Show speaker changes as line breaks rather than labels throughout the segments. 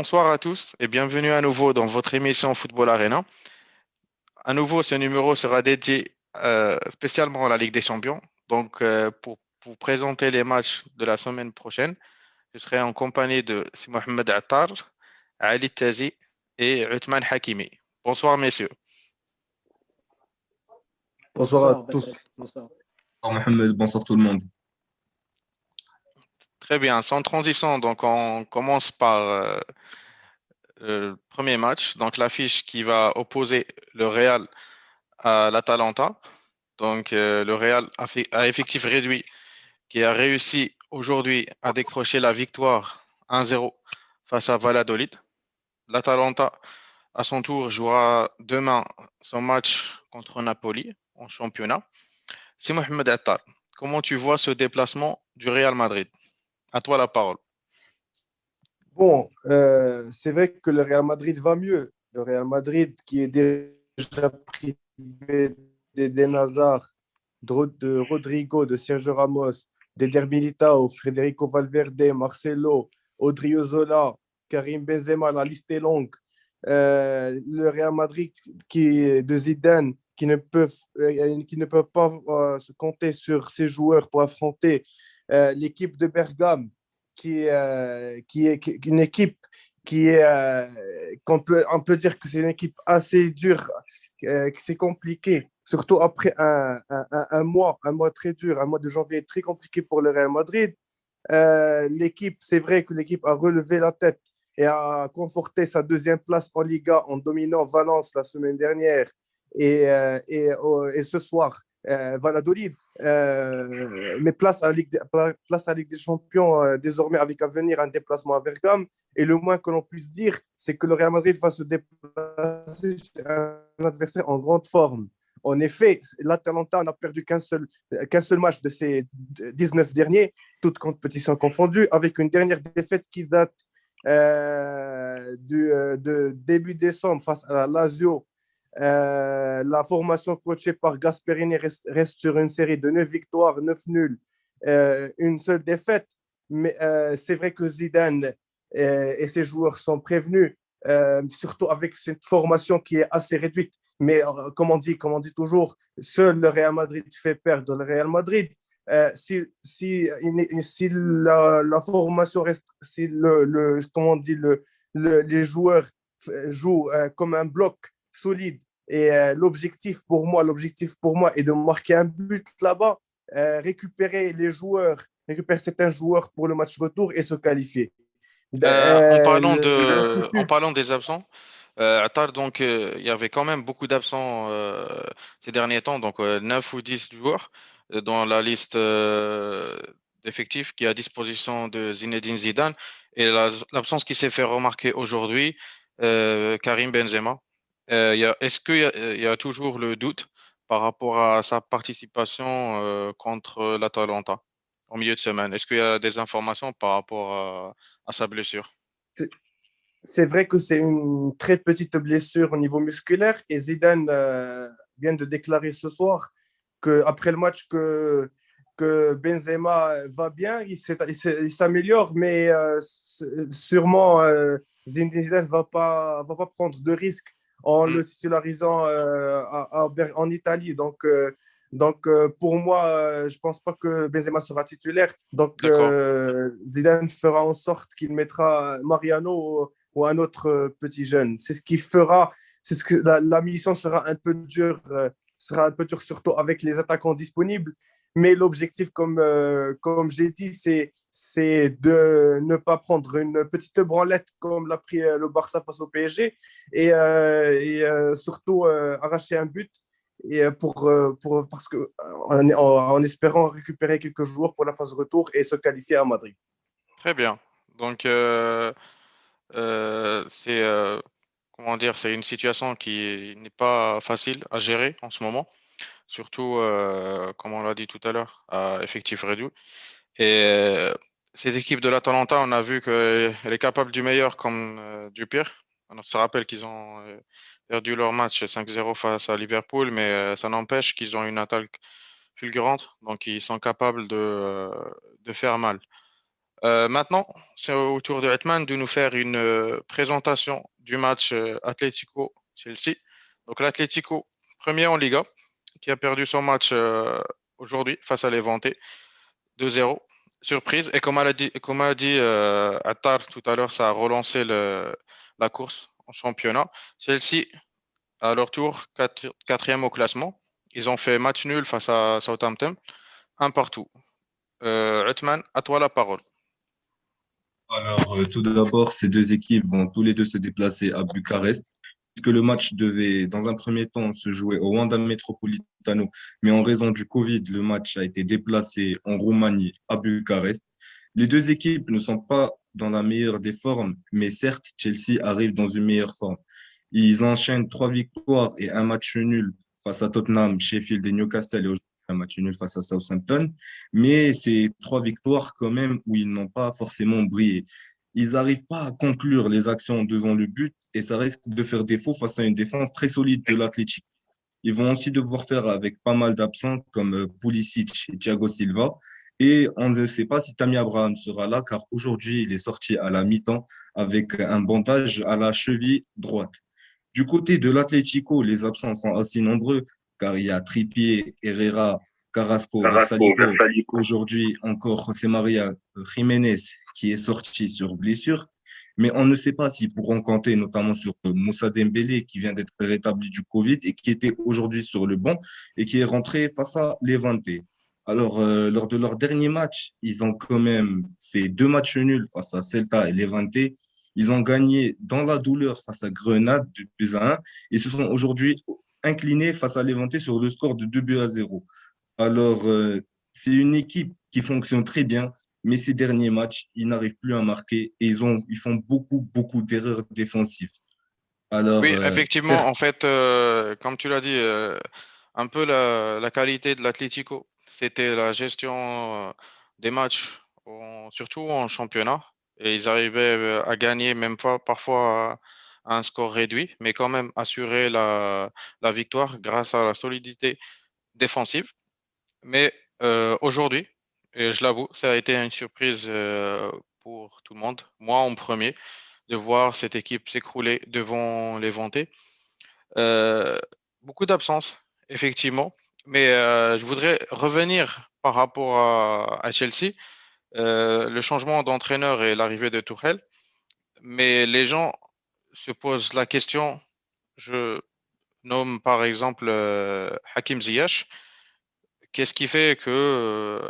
Bonsoir à tous et bienvenue à nouveau dans votre émission Football Arena. À nouveau, ce numéro sera dédié spécialement à la Ligue des Champions. Pour vous présenter les matchs de la semaine prochaine, je serai en compagnie de Si Mohamed Attar, Ali Tazi et Uthman Hakimi. Bonsoir, messieurs.
Bonsoir à
Bonsoir,
tous.
Basset. Bonsoir.
Bonsoir Mohamed, bonsoir tout le monde.
Très bien, sans transition, donc on commence par le premier match, donc l'affiche qui va opposer le Real à l'Atalanta. Le Real a effectif réduit qui a réussi aujourd'hui à décrocher la victoire 1-0 face à Valladolid. L'Atalanta, à son tour, jouera demain son match contre Napoli en championnat. C'est Mohamed Attar. Comment tu vois ce déplacement du Real Madrid? À toi la parole.
Bon, c'est vrai que le Real Madrid va mieux. Le Real Madrid qui est déjà privé d'Eden Hazard, de Rodrigo, de Sergio Ramos, d'Eder Militao, Federico Valverde, Marcelo, Odriozola, Karim Benzema, la liste est longue. Le Real Madrid de Zidane qui ne peut pas se compter sur ses joueurs pour affronter l'équipe de Bergame qui est une équipe qui est, on peut dire que c'est une équipe assez dure, que c'est compliqué, surtout après un mois très dur, un mois de janvier très compliqué pour le Real Madrid. C'est vrai que l'équipe a relevé la tête et a conforté sa deuxième place en Liga en dominant Valence la semaine dernière et ce soir, Valladolid. Mais place à la Ligue des Champions désormais avec à venir un déplacement à Bergame. Et le moins que l'on puisse dire, c'est que le Real Madrid va se déplacer chez un adversaire en grande forme. En effet, l'Atalanta n'a perdu qu'un seul match de ses 19 derniers, toutes compétitions confondues, avec une dernière défaite qui date de début décembre face à la Lazio. La formation coachée par Gasperini reste sur une série de 9 victoires, 9 nuls, une seule défaite. Mais c'est vrai que Zidane et ses joueurs sont prévenus, surtout avec cette formation qui est assez réduite. Mais comme on dit toujours, seul le Real Madrid fait perdre le Real Madrid. Si la formation reste, si comment on dit, les joueurs jouent comme un bloc solide et l'objectif pour moi est de marquer un but là-bas, récupérer certains joueurs pour le match retour et se qualifier.
En
L'attitude,
parlant des absents, Attar, il y avait quand même beaucoup d'absents ces derniers temps, 9 ou 10 joueurs dans la liste d'effectifs qui est à disposition de Zinedine Zidane. Et l'absence qui s'est fait remarquer aujourd'hui, Karim Benzema. Est-ce qu'il y a toujours le doute par rapport à sa participation contre l'Atalanta en milieu de semaine? Est-ce qu'il y a des informations par rapport à sa blessure?
c'est vrai que c'est une très petite blessure au niveau musculaire et Zidane vient de déclarer ce soir qu'après le match que Benzema va bien, il s'améliore, mais sûrement Zinedine Zidane va pas prendre de risques en
Hmm,
le titularisant en Italie. Pour moi, je pense pas que Benzema sera titulaire.
d'accord.
Zidane fera en sorte qu'il mettra Mariano ou un autre petit jeune. C'est ce qui fera, c'est ce que la mission sera un peu dure surtout avec les attaquants disponibles. Mais l'objectif, comme j'ai dit, c'est de ne pas prendre une petite branlette comme l'a pris le Barça face au PSG surtout arracher un but parce que, en espérant récupérer quelques joueurs pour la phase retour et se qualifier à Madrid.
Très bien. Donc, c'est comment dire, c'est une situation qui n'est pas facile à gérer en ce moment, surtout comme on l'a dit tout à l'heure, à effectif réduit. Et cette équipe de l'Atalanta, on a vu qu'elle est capable du meilleur comme du pire. On se rappelle qu'ils ont perdu leur match 5-0 face à Liverpool, mais ça n'empêche qu'ils ont une attaque fulgurante, donc ils sont capables de faire mal. Maintenant, c'est au tour de Hetman de nous faire une présentation du match Atlético-Chelsea. Donc l'Atlético, premier en Liga, qui a perdu son match aujourd'hui face à Levante, 2-0. Surprise. Et comme a dit Attar tout à l'heure, ça a relancé la course en championnat. Chelsea, à leur tour, quatrième au classement. Ils ont fait match nul face à Southampton, un partout. Hetman, à toi la parole.
Alors, tout d'abord, ces deux équipes vont tous les deux se déplacer à Bucarest, puisque le match devait, dans un premier temps, se jouer au Wanda Metropolitano, mais en raison du Covid, le match a été déplacé en Roumanie à Bucarest. Les deux équipes ne sont pas dans la meilleure des formes, mais certes, Chelsea arrive dans une meilleure forme. Ils enchaînent trois victoires et un match nul face à Tottenham, Sheffield et Newcastle, et aujourd'hui un match nul face à Southampton. Mais c'est trois victoires quand même où ils n'ont pas forcément brillé. Ils n'arrivent pas à conclure les actions devant le but et ça risque de faire défaut face à une défense très solide de l'Atlético. Ils vont aussi devoir faire avec pas mal d'absents comme Pulisic et Thiago Silva. Et on ne sait pas si Tammy Abraham sera là, car aujourd'hui, il est sorti à la mi-temps avec un bandage à la cheville droite. Du côté de l'Atlético, les absents sont aussi nombreux, car il y a Trippier, Herrera, Carrasco, Versalico. Aujourd'hui, encore José María Jiménez qui est sorti sur blessure. Mais on ne sait pas s'ils pourront compter notamment sur Moussa Dembélé qui vient d'être rétabli du Covid et qui était aujourd'hui sur le banc et qui est rentré face à Levante. Alors, lors de leur dernier match, ils ont quand même fait deux matchs nuls face à Celta et Levante. Ils ont gagné dans la douleur face à Grenade de 2-1 et se sont aujourd'hui inclinés face à Levante sur le score de 2-0. Alors, c'est une équipe qui fonctionne très bien, mais ces derniers matchs, ils n'arrivent plus à marquer et ils font beaucoup, beaucoup d'erreurs défensives. Alors,
Oui, effectivement,
certes,
en fait, comme tu l'as dit, un peu la qualité de l'Atlético, c'était la gestion des matchs, surtout en championnat. Et ils arrivaient à gagner même pas parfois à un score réduit, mais quand même assurer la victoire grâce à la solidité défensive. Mais aujourd'hui, et je l'avoue, ça a été une surprise pour tout le monde, moi en premier, de voir cette équipe s'écrouler devant les Ventés. Euh, Beaucoup d'absences, effectivement. Mais je voudrais revenir par rapport à Chelsea, le changement d'entraîneur et l'arrivée de Tuchel. Mais les gens se posent la question, je nomme par exemple Hakim Ziyech, qu'est-ce qui fait que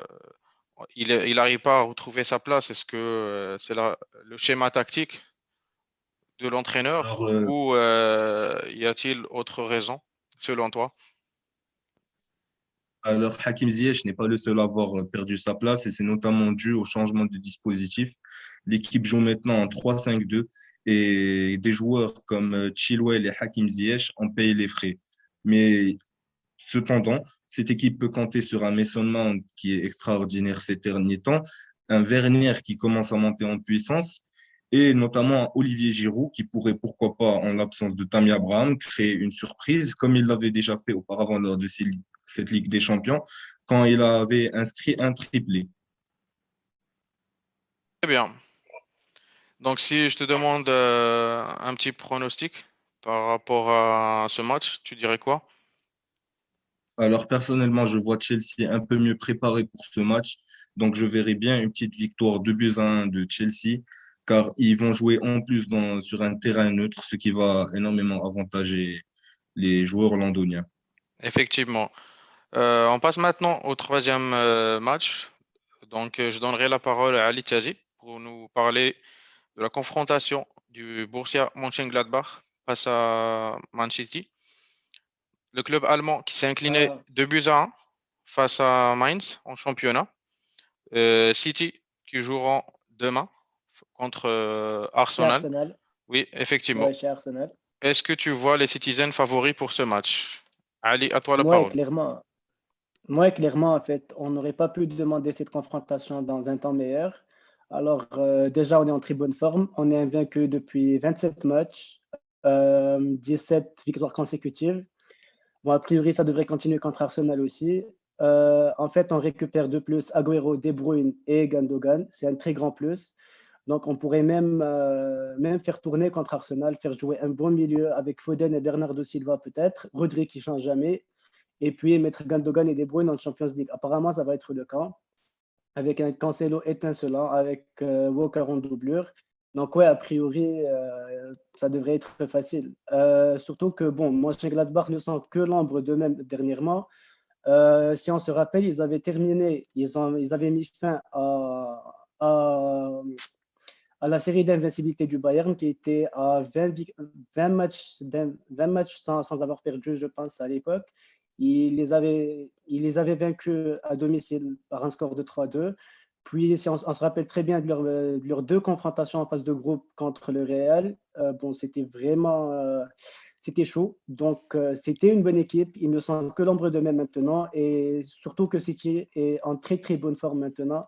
il n'arrive pas à retrouver sa place? Est-ce que c'est le schéma tactique de l'entraîneur
alors,
ou y a-t-il autre raison, selon toi?
alors, Hakim Ziyech n'est pas le seul à avoir perdu sa place et c'est notamment dû au changement de dispositif. L'équipe joue maintenant en 3-5-2 et des joueurs comme Chilwell et Hakim Ziyech en payent les frais. Mais cependant, cette équipe peut compter sur un Mason Mount qui est extraordinaire ces derniers temps, un Werner qui commence à monter en puissance et notamment un Olivier Giroud qui pourrait, pourquoi pas, en l'absence de Tammy Abraham, créer une surprise comme il l'avait déjà fait auparavant lors de cette Ligue des Champions quand il avait inscrit un triplé.
Très bien. Donc, si je te demande un petit pronostic par rapport à ce match, tu dirais quoi?
Alors personnellement, je vois Chelsea un peu mieux préparé pour ce match. Donc je verrai bien une petite victoire 2-1 de Chelsea, car ils vont jouer en plus sur un terrain neutre, ce qui va énormément avantager les joueurs londoniens.
Effectivement. On passe maintenant au troisième match. Donc, je donnerai la parole à Ali Tiazi pour nous parler de la confrontation du Borussia Mönchengladbach face à Man City. Le club allemand qui s'est incliné
Euh,
2-1 face à Mainz en championnat. City qui joueront demain contre
Chez
Arsenal.
Arsenal.
Oui, effectivement.
Ouais, chez Arsenal.
Est-ce que tu vois les Citizens favoris pour ce match? Ali, à toi la
Moi,
parole.
clairement, Moi, clairement, en fait, on n'aurait pas pu demander cette confrontation dans un temps meilleur. Alors, déjà, on est en très bonne forme. On est invaincu depuis 27 matchs, 17 victoires consécutives. Bon, a priori, ça devrait continuer contre Arsenal aussi. En fait, on récupère de plus Agüero, De Bruyne et Gundogan. C'est un très grand plus. Donc, on pourrait même faire tourner contre Arsenal, faire jouer un bon milieu avec Foden et Bernardo Silva peut-être, Rodri qui ne change jamais, et puis mettre Gundogan et De Bruyne en Champions League. Apparemment, ça va être le cas, avec un Cancelo étincelant, avec Walker en doublure. Donc, ouais, a priori, ça devrait être facile. Surtout que, bon, Mönchengladbach ne sont que l'ombre d'eux-mêmes dernièrement. Si on se rappelle, ils avaient terminé, ils avaient mis fin à, à la série d'invincibilité du Bayern qui était à 20 matchs, 20 matchs sans avoir perdu, je pense, à l'époque. Il les avait vaincus à domicile par un score de 3-2. Puis, si on se rappelle très bien de leurs deux confrontations en phase de groupe contre le Real, bon, c'était vraiment c'était chaud. Donc, c'était une bonne équipe. Ils ne sont que l'ombre d'eux-mêmes maintenant. Et surtout que City est en très, très bonne forme maintenant.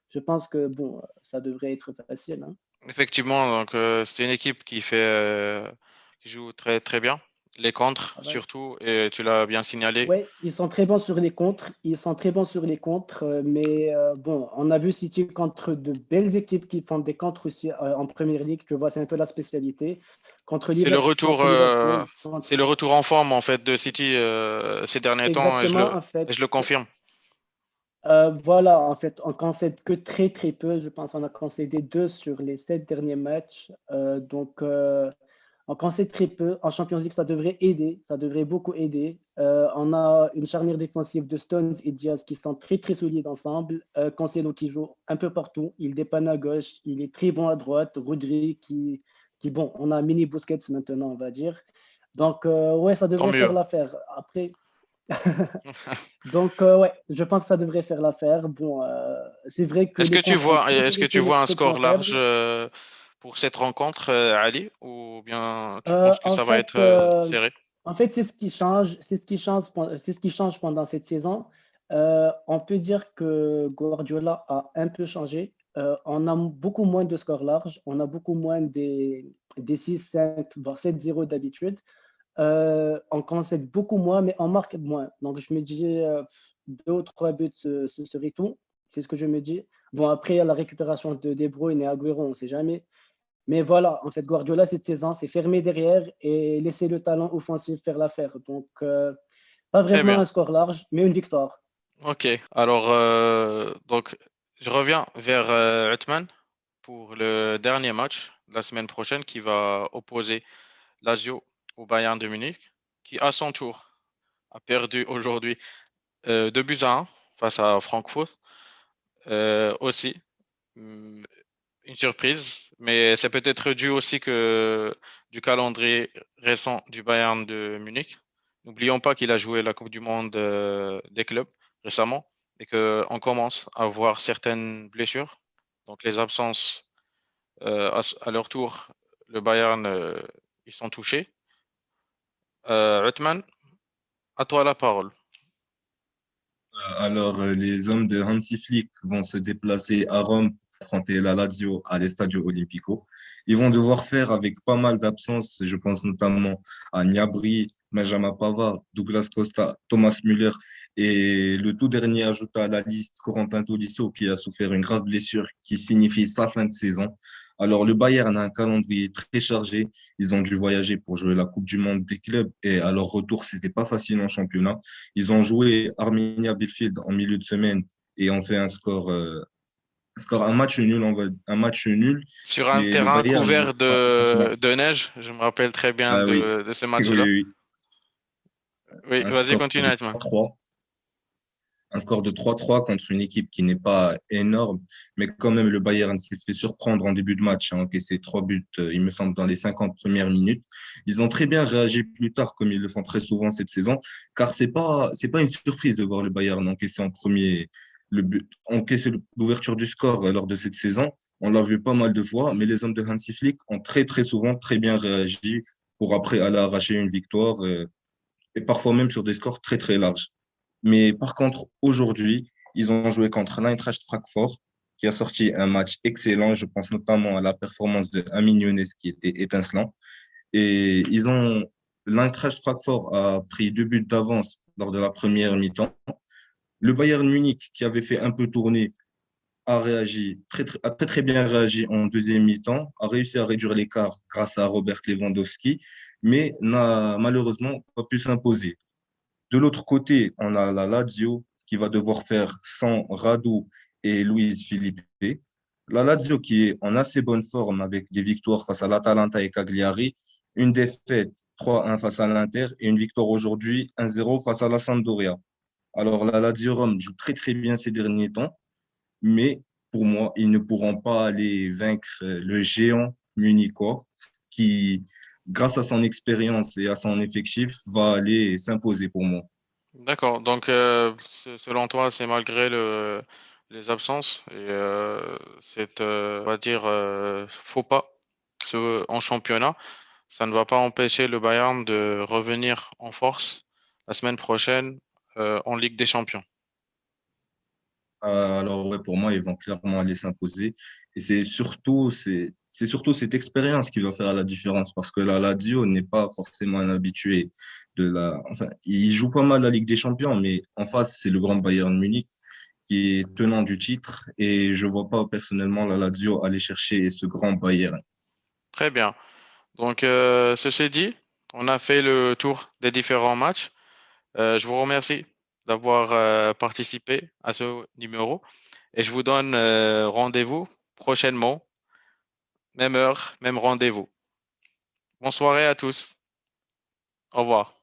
Je pense que bon, ça devrait être facile, hein.
Effectivement, donc c'est une équipe qui joue très très bien. Les contres
Ah ouais.
surtout, et tu l'as bien signalé.
Ouais, ils sont très bons sur les contres. Ils sont très bons sur les contres. Mais bon, on a vu City contre de belles équipes qui font des contres aussi en Première Ligue. Tu vois, c'est un peu la spécialité. Contre
C'est le
Liverpool,
retour, c'est le retour en forme en fait de City ces derniers temps,
exactement, en
et
fait.
je le confirme.
Voilà, en fait, on concède que très très peu. Je pense qu'on a concédé 2 sur les 7 derniers matchs. Donc, on concède très peu. En Champions League, ça devrait aider. Ça devrait beaucoup aider. On a une charnière défensive de Stones et Diaz qui sont très très solides ensemble. Cancelo qui joue un peu partout. Il dépanne à gauche. Il est très bon à droite. Rodri bon, on a mini Busquets maintenant, on va dire. Donc, ouais, ça
Tant
devrait
mieux.
faire l'affaire. Après. Donc, ouais, je pense que ça devrait faire l'affaire. Bon, c'est vrai que les contres ont toujours
Est-ce que tu
été
vois un
notre
score
point
large
faible.
pour cette rencontre, Ali, ou bien tu penses que
En
ça va
fait,
être serré?
c'est ce qui change, c'est ce qui change pendant cette saison. On peut dire que Guardiola a un peu changé. On a beaucoup moins de scores larges, on a beaucoup moins des 6-5, voire 7-0 d'habitude. On concède beaucoup moins, mais on marque moins. Donc, je me dis 2 ou 3 buts, ce serait tout. C'est ce que je me dis. Bon, après, il y a la récupération de De Bruyne et Agüero, on ne sait jamais. Mais voilà, en fait, Guardiola, cette saison, c'est fermer derrière et laisser le talent offensif faire l'affaire. Donc, pas
Très
vraiment
bien.
un score large, mais une victoire.
Ok. Alors, donc, je reviens vers Othman pour le dernier match de la semaine prochaine qui va opposer Lazio au Bayern de Munich, qui à son tour a perdu aujourd'hui 2 buts à 1 face à Francfort. Aussi, mm, une surprise, mais c'est peut-être dû aussi que du calendrier récent du Bayern de Munich. N'oublions pas qu'il a joué la Coupe du Monde des clubs récemment et qu'on commence à voir certaines blessures. Donc les absences à leur tour, le Bayern, ils sont touchés. Othman, à toi la parole.
Alors, les hommes de Hansi Flick vont se déplacer à Rome pour affronter la Lazio à l'Estadio Olimpico. Ils vont devoir faire avec pas mal d'absences. Je pense notamment à Gnabry, Benjamin Pavard, Douglas Costa, Thomas Müller et le tout dernier ajouté à la liste, Corentin Tolisso, qui a souffert une grave blessure qui signifie sa fin de saison. Alors, le Bayern a un calendrier très chargé. Ils ont dû voyager pour jouer la Coupe du Monde des clubs et à leur retour, c'était pas facile en championnat. Ils ont joué Arminia Bielefeld en milieu de semaine et ont fait un match nul, un match nul.
Sur un
Mais le
terrain
Bayern
couvert
n'était pas étincelant.
de neige, je me rappelle très bien
Ah oui,
de ce
oui,
match-là.
oui.
Oui,
Un
vas-y,
score
continue,
de
Othman.
3-3. Un score de 3-3 contre une équipe qui n'est pas énorme, mais quand même, le Bayern s'est fait surprendre en début de match, a encaissé 3 buts, il me semble, dans les 50 premières minutes. Ils ont très bien réagi plus tard, comme ils le font très souvent cette saison, car c'est pas une surprise de voir le Bayern encaisser en premier le but, encaisser l'ouverture du score lors de cette saison. On l'a vu pas mal de fois, mais les hommes de Hansi Flick ont très, très souvent très bien réagi pour après aller arracher une victoire, et parfois même sur des scores très, très larges. Mais par contre, aujourd'hui, ils ont joué contre l'Eintracht Francfort, qui a sorti un match excellent. Je pense notamment à la performance de Amin Younes, qui était étincelant. Et l'Eintracht Francfort a pris 2 buts d'avance lors de la première mi-temps. Le Bayern Munich, qui avait fait un peu tourner, a réagi, a très très bien réagi en deuxième mi-temps, a réussi à réduire l'écart grâce à Robert Lewandowski, mais n'a malheureusement pas pu s'imposer. De l'autre côté, on a la Lazio qui va devoir faire sans Radu et Luis Felipe. La Lazio qui est en assez bonne forme avec des victoires face à l'Atalanta et Cagliari, une défaite 3-1 face à l'Inter et une victoire aujourd'hui 1-0 face à la Sampdoria. Alors la Lazio Rome joue très très bien ces derniers temps, mais pour moi, ils ne pourront pas aller vaincre le géant munichois qui, grâce à son expérience et à son effectif, va aller s'imposer pour moi.
D'accord. Donc, selon toi, c'est malgré les absences et cette, on va dire, faux pas en championnat, ça ne va pas empêcher le Bayern de revenir en force la semaine prochaine en Ligue des Champions.
Alors, ouais, pour moi, ils vont clairement aller s'imposer. Et c'est surtout cette expérience qui va faire la différence parce que la Lazio n'est pas forcément un habitué enfin, il joue pas mal la Ligue des Champions, mais en face, c'est le grand Bayern Munich qui est tenant du titre et je vois pas personnellement la Lazio aller chercher ce grand Bayern.
Très bien. Donc, ceci dit, on a fait le tour des différents matchs. Je vous remercie d'avoir participé à ce numéro et je vous donne rendez-vous prochainement, même heure, même rendez-vous. Bonne soirée à tous. Au revoir.